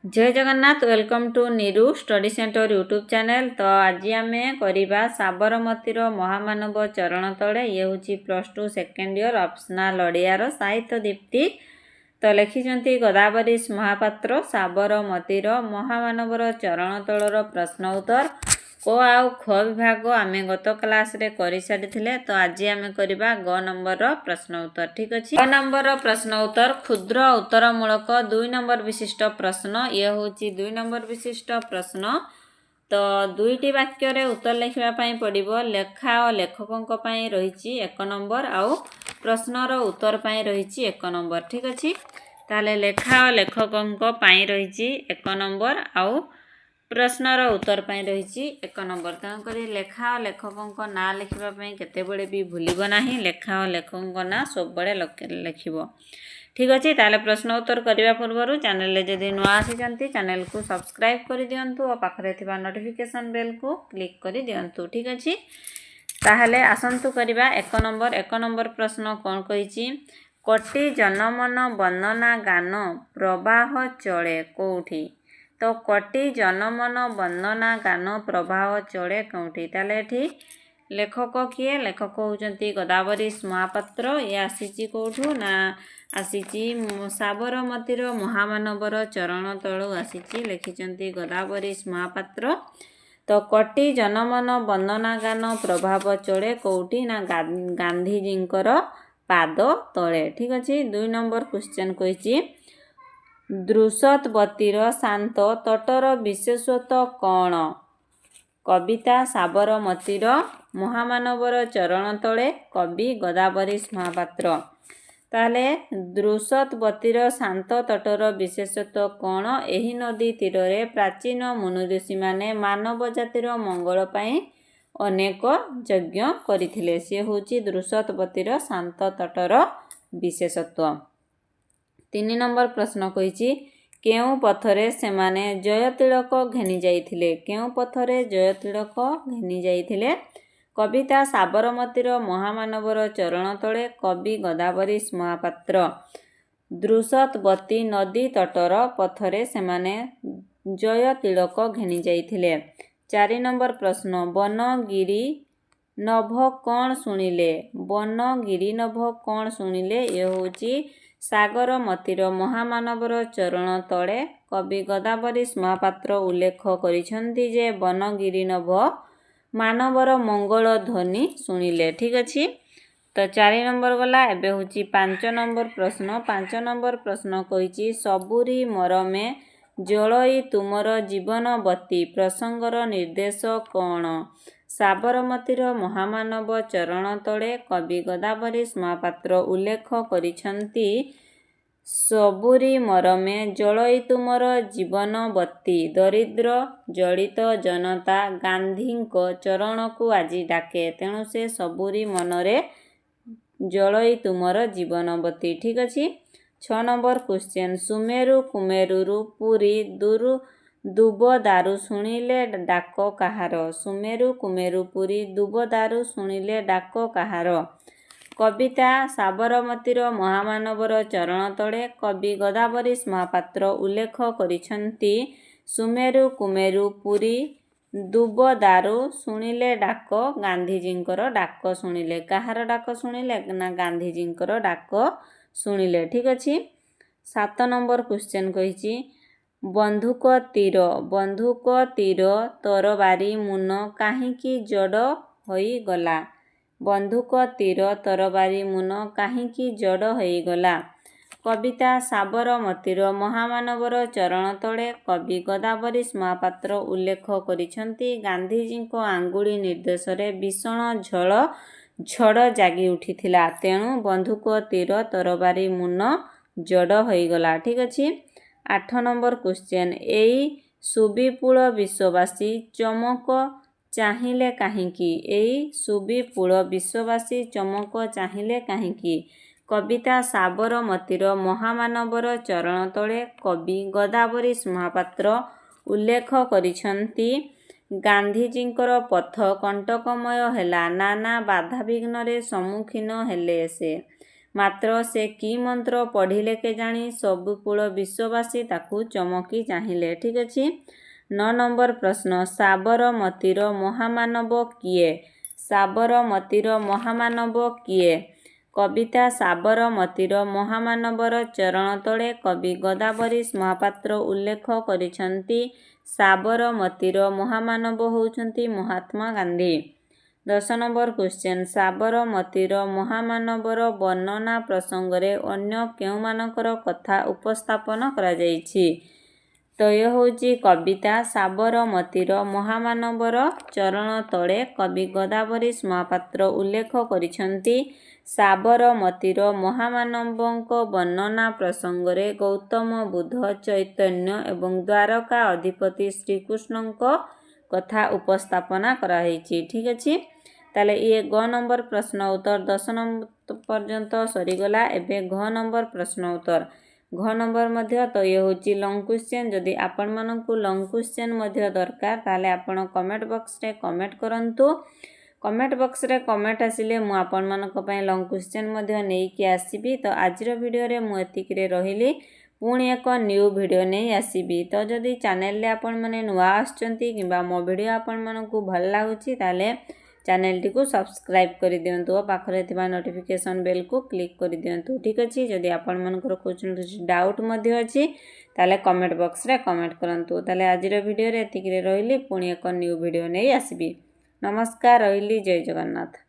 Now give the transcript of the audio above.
जय Jagannath welcome to Neeru study centre YouTube channel. तो आज आम करवा साबरमतीर महामानव चरण तले ये हूँ +2 सेकेंड इयर ऑप्शनल ओडियार साहित्य दीप्ति। तो लिखिं गोदावरीश महापात्र साबरमतीर महामानवर चरण तलर प्रश्न उत्तर क आउ ख विभाग आम गत क्लास रे करि सारिथिले। तो आज आम करबा ग नंबर प्रश्न उत्तर। ठीक अछि, ग नंबर प्रश्न उत्तर क्षुद्र उत्तरमूलक 2 नंबर विशिष्ट प्रश्न। ये होची 2 नंबर विशिष्ट प्रश्न। तो दुईटी वाक्य रे उत्तर लिखिबा पई पड़िबो। लेखा और लेखकंक पई रहिची 1 नंबर आउ प्रश्नर उत्तर पई रहिची 1 नंबर। ठीक अछि, ताले लेखा और लेखकंक पई रहिची 1 नंबर आउ प्रश्नर उत्तर पई रहिची 1 नंबर। तेणुक लेखा और लेखकंक ना लिखिबा पई केतेबेले भी भूलिबो नाही। लेखा और लेखकंक ना सब बड़े लिखिबो। ठीक अछि, ताले प्रश्न उत्तर करिबा पूर्वरु चैनल ले जदि नुआ आसी चैनल को सब्सक्राइब करि दियंतु और पाखरे थिबा नोटिफिकेशन बेल को क्लिक करि दियंतु। ठीक अछि, ताहले आसंतु करिबा 1 नंबर प्रश्न कोन कहिची। कोटि जनमन वंदना गान प्रवाह चले कोउठी। तो कोटि जनमन वंदना गान प्रवाह चले कोउठी। ताले एठी लेखक किए, लेखक होउचंती गोदावरीश महापात्र। ये आसीची कोउठू ना आसीची साबरमतीर महामानवर चरण तळु आसीची। लिखिचंती गोदावरीश महापात्र। तो कोटि जनमन वंदना गान प्रभाव चले कोउठी ना गांधीजींकर पाद तले। ठीक अछि, 2 नंबर क्वेश्चन कहिची द्रुशतवतीर शांत तटर विशेषत्व कौन। कविता साबरमतीर महामानवर चरण तले कवि गोदावरीश महापात्र। ताले द्रुशतवतीर शांत तटर विशेषत्व कौन। एही नदी तीरे प्राचीन मुनि ऋषि माने मानव जातिर मंगल पाई अनेक यज्ञ करथिले। से होची द्रुशतवतीर शांत तटर विशेषत्व। 3 नंबर प्रश्न कहिची केउ पथरे सेमाने जय तिलक घेनी जाइथिले। केउ पथरे जय तिलक घेनी जाइथिले। कविता साबरमतीर महामानवर चरण तले कवि गोदावरीश महापात्र। द्रुशतवती नदी तटर पथरे सेमाने जय तिलक घेनी जाइथिले। 4 नंबर प्रश्न वन गिरी नभ कौन शुणिले। वन गिरी नभ कौन शुणिले। ये होची सागरमतीर महामानवर चरण तले कवि गोदावरीश महापात्र उल्लेख करिसंती जे वन गिरी नभ मानवर मंगल ध्वनि शुणिले। ठीक अछि, तो 4 नंबर गला। एबे होची 5 नंबर प्रश्न। 5 नंबर प्रश्न कहिची सबुरी मरमे जलई तुमर जीवन बती प्रसंगर निर्देश कौन। साबरमतीर महामानव चरण तले कवि गोदावरीश महापात्र उल्लेख करिसंती सबुरी मरमे जलई तुमर जीवन बती दरिद्र जड़ित जनता गांधींको चरण को आजी डाके। तेणु से सबुरी मनरे जलई तुमर जीवन बती। ठीक अछि, 6 नंबर क्वेश्चन सुमेरु कुमेरुरु पुरी दुबदारु शुणिले डाक काहार। सुमेरु कुमेरु पुरी दुबदारु शुणिले डाक काहार। कविता साबरमतीर महामानवर चरण तले कवि गोदावरीश महापात्र उल्लेख करिसंती सुमेरु कुमेरु पुरी दुबदारु शुणिले डाक गांधीजींकर डाक शुणिले। काहार डाक शुणिले ना गांधीजींकर डाक शुणिले। ठीक अछि, 7 नंबर क्वेश्चन कहिची बंधुक तीर तरबारी मुन काहींकी जड़ होई गला। बंधुक तीर तरबारी मुन काहींकी जड़ होई गला। कविता साबरमतीर महामानवर चरण तले कवि गोदावरीश महापात्र उल्लेख करिसंती गांधीजींको आंगुली निर्देश रे भीषण झड़ जागी उठिथिला। तेणु बंधुक तीर तरबारी मुन जड़ होई गला। ठीक अछि, 8 नंबर क्वेश्चन एई सुविपुल विश्ववासी चमक चाहिए काहींकी। एई सुविपुल विश्ववासी चमक चाहिए काहींकी। कविता साबरमतीर महामानवर चरण तले कवि गोदावरीश महापात्र उल्लेख करिसंती गांधीजींकर पथ कंटकमय हेला नाना बाधाविघ्न रे सम्मुखीन हेले से। ମାତ୍ର ସେ କି ମନ୍ତ୍ର ପଢ଼ିଲେ କେଜାଣି ସବୁ କୂଳ ବିଶ୍ୱବାସୀ ତାକୁ ଚମକି ଚାହିଁଲେ। ଠିକ୍ ଅଛି। 9 ନମ୍ବର ପ୍ରଶ୍ନ, ସାବରମତୀର ମହାମାନବ କିଏ? ସାବରମତୀର ମହାମାନବ କିଏ? କବିତା ସାବରମତୀର ମହାମାନବର ଚରଣ ତଳେ କବି ଗଦାବରୀଶ ମହାପାତ୍ର ଉଲ୍ଲେଖ କରିଛନ୍ତି। ସାବରମତୀର ମହାମାନବ ହେଉଛନ୍ତି ମହାତ୍ମା ଗାନ୍ଧୀ। 10 ନମ୍ବର କ୍ୱେଶ୍ଚନ୍, ସାବରମତୀର ମହାମାନବର ବର୍ଣ୍ଣନା ପ୍ରସଙ୍ଗରେ ଅନ୍ୟ କେଉଁମାନଙ୍କର କଥା ଉପସ୍ଥାପନ କରାଯାଇଛି? ତ ଇଏ ହେଉଛି କବିତା ସାବରମତୀର ମହାମାନବର ଚରଣ ତଳେ କବି ଗଦାବରୀଶ ମହାପାତ୍ର ଉଲ୍ଲେଖ କରିଛନ୍ତି। ସାବରମତୀର ମହାମାନବଙ୍କ ବର୍ଣ୍ଣନା ପ୍ରସଙ୍ଗରେ ଗୌତମ ବୁଦ୍ଧ, ଚୈତନ୍ୟ ଏବଂ ଦ୍ୱାରକା ଅଧିପତି ଶ୍ରୀକୃଷ୍ଣଙ୍କ କଥା ଉପସ୍ଥାପନା କରାଯାଇଛି। ଠିକ୍ ଅଛି। ତାହେଲେ ଇଏ ଗ ନମ୍ବର ପ୍ରଶ୍ନ ଉତ୍ତର 10 ନମ୍ବର ପର୍ଯ୍ୟନ୍ତ ସରିଗଲା। ଏବେ ଘ ନମ୍ବର ପ୍ରଶ୍ନ ଉତ୍ତର। ଘ ନମ୍ବର ମଧ୍ୟ ତ ଇଏ ହେଉଛି ଲଙ୍ଗ କ୍ୱେଶ୍ଚନ୍। ଯଦି ଆପଣମାନଙ୍କୁ ଲଙ୍ଗ କ୍ୱେଶ୍ଚନ୍ ମଧ୍ୟ ଦରକାର ତାହେଲେ ଆପଣ କମେଣ୍ଟ ବକ୍ସରେ କମେଣ୍ଟ କରନ୍ତୁ। କମେଣ୍ଟ ବକ୍ସରେ କମେଣ୍ଟ ଆସିଲେ ମୁଁ ଆପଣମାନଙ୍କ ପାଇଁ ଲଙ୍ଗ କ୍ୱେଶ୍ଚନ୍ ମଧ୍ୟ ନେଇକି ଆସିବି। ତ ଆଜିର ଭିଡ଼ିଓରେ ମୁଁ ଏତିକିରେ ରହିଲି। ପୁଣି ଏକ ନ୍ୟୁ ଭିଡ଼ିଓ ନେଇ ଆସିବି। ତ ଯଦି ଚ୍ୟାନେଲରେ ଆପଣମାନେ ନୂଆ ଆସୁଛନ୍ତି କିମ୍ବା ମୋ ଭିଡ଼ିଓ ଆପଣମାନଙ୍କୁ ଭଲ ଲାଗୁଛି ତାହେଲେ ଚ୍ୟାନେଲଟିକୁ ସବସ୍କ୍ରାଇବ୍ କରିଦିଅନ୍ତୁ ଓ ପାଖରେ ଥିବା ନୋଟିଫିକେସନ୍ ବେଲ୍କୁ କ୍ଲିକ୍ କରିଦିଅନ୍ତୁ। ଠିକ୍ ଅଛି। ଯଦି ଆପଣମାନଙ୍କର କିଛି ଡାଉଟ୍ ମଧ୍ୟ ଅଛି ତାହେଲେ କମେଣ୍ଟ ବକ୍ସରେ କମେଣ୍ଟ କରନ୍ତୁ। ତାହେଲେ ଆଜିର ଭିଡ଼ିଓରେ ଏତିକିରେ ରହିଲି। ପୁଣି ଏକ ନ୍ୟୁ ଭିଡ଼ିଓ ନେଇ ଆସିବି। ନମସ୍କାର, ରହିଲି। ଜୟ ଜଗନ୍ନାଥ।